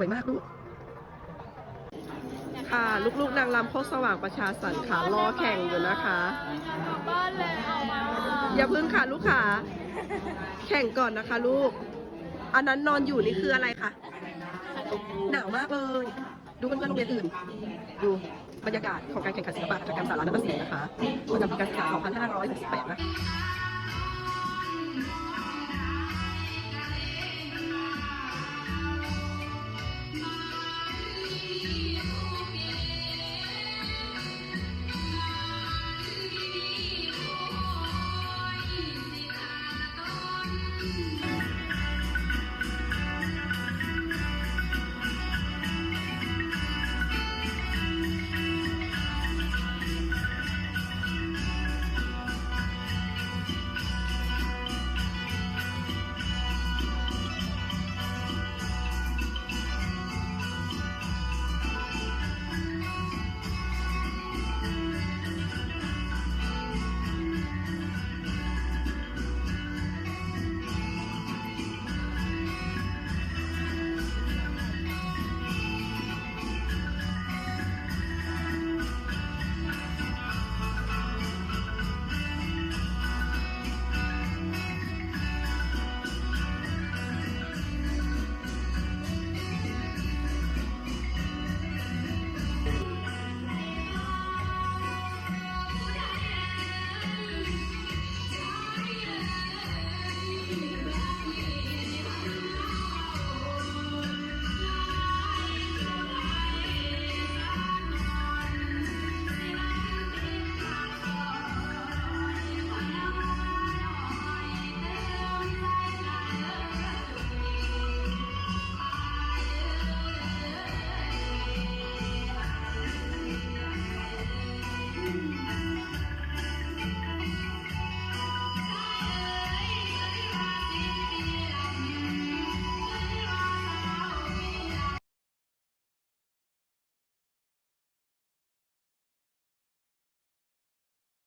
วยมากลูกค่ะลูกๆนางรำโคกสว่างประชาสรรค์ค่ะรอแข่งอยู่นะคะบ้านเลยเอามา อย่าพึ่งค่ะลูกค่ะแข่งก่อนนะคะลูกอันนั้นนอนอยู่นี่คืออะไรคะหนาวมากเลยดูเพื่อนๆโรงเรียนอื่นดูบรรยากาศของการแข่งขันศิลปะหัตถกรรมสารนาฏศิลป์นะคะประจำปีการศึกษา 2568 นะ